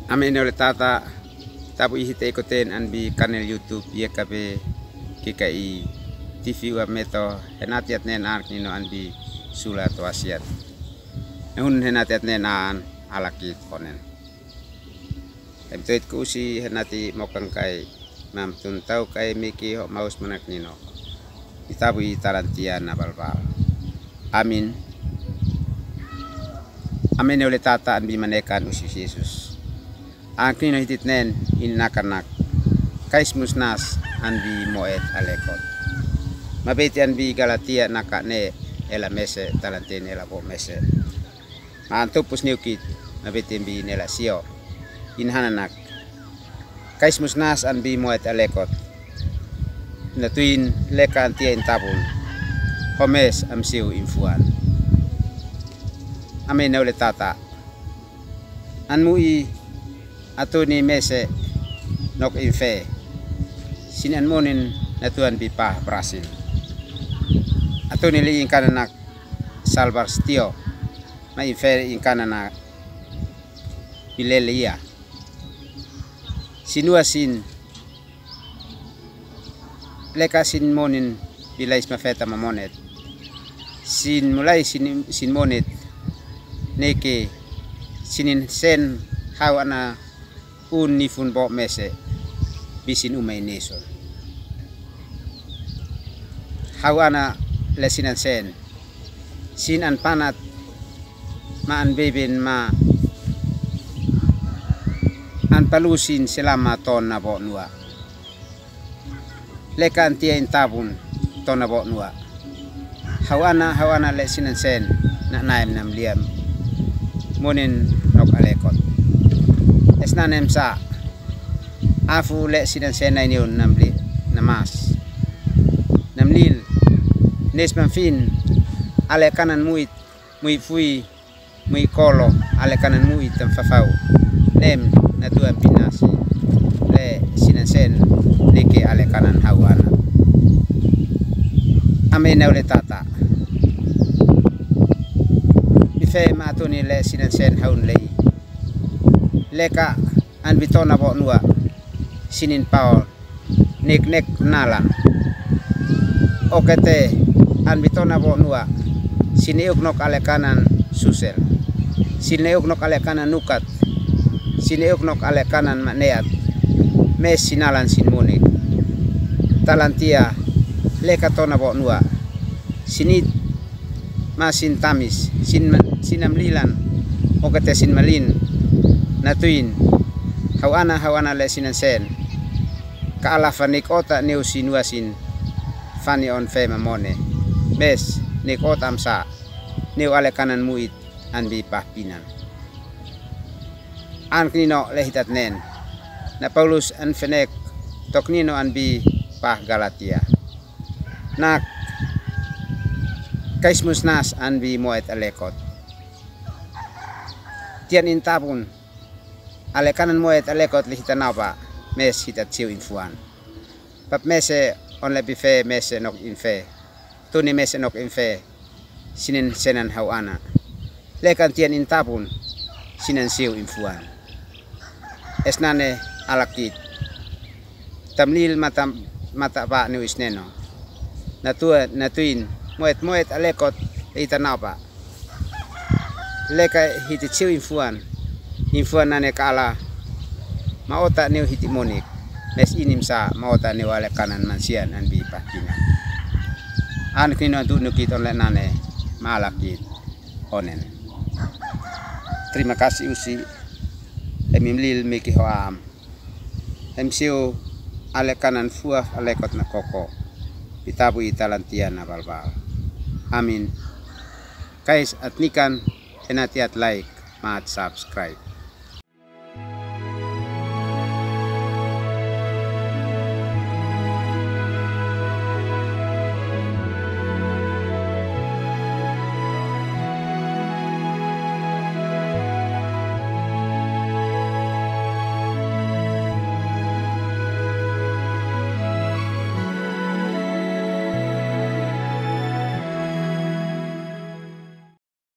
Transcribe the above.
Amin oleh tata tabu ihite ikoten an bi kanal YouTube ye kabe KKI TV wa meto henatiat nen ark nino an bi sula to asiat. Nun henatiat nen an alakit ponen. Emtoit ku si henati mokang kai mam tun tau kai miki ho maus manak nino. Itabu tarantian nabalbal. Amin. Amin oleh tata an bi manekan usi Yesus. Angkin no hitit nen in nakanak kais musnas an bi moet alekot. Mabeti an bi Galatia nakak ne ela mese talanten ela bo mese. Antupus niukit mabeti bi nela sio in hananak kais musnas an bi moet alekot. Natuin lekan tia in tabun homes am siu infuan. Amin oleh tata an mui atau ni mese nok infe sinan monin natuan bipah Brasil atau ni li ingkananak salvar stio ma infe ingkananak bilelia sinua sin leka sin monin bilais mafeta mamonet sin mulai sin monet neke sinin sen hawana unifun bo mese bisin umay neson hawana lesinan sen sin an panat ma an beben ma an palusin selama ton na bo nua lekan tia in tabun ton na bo nua hawana lesinan sen na naim nam liam monin nok alekot esnanem sa afu le sinan senay niyon namli namas namlil nesman fin ale kanan muit fui muy kolo ale kanan muit tam fafau nem natuan pinasi le sinan sen nike ale kanan hawana amen ole tata bife matuni le sinan sen haun lei leka an bitona bo nua sinin paul nek nalan okete an bitona bo nua siniuk nok ale kanan susel siniuk nok ale kanan nukat siniuk nok ale kanan maneat mes sinalan sin munik talantia leka tona bo nua sinit masin tamis sinamlilan okete sin malin natuin hawana le sinan sen kaala fanik ota neu sinuasin fani on fe mamone mes nik otam sa neu ale kanan muit an bi pahpinan an knino lehitat nen na Paulus an fenek toknino an bi pah Galatia nak kais musnas an bi moet alekot tian in tabun ale kanan moet alekot lihitan apa mes hitat siu infuan pap mese on le bife mese nok infe tuni mese nok infe sinin senan hawana lekan tian in tabun sinan siu infuan esnane alakit tamlil mata ba ni isneno natuin moet alekot lihitan apa leka hitit siu infuan nane kala maota neu hiti monik mes inim sa maota neu ale kanan mansian an bi pahtina an kino tu nukit on le nane malakit onen. Terima kasih usi emimlil miki hoam emsiu ale kanan fuah ale kot na koko itabu italantian na balbal amin kais atnikan enatiat like mat subscribe.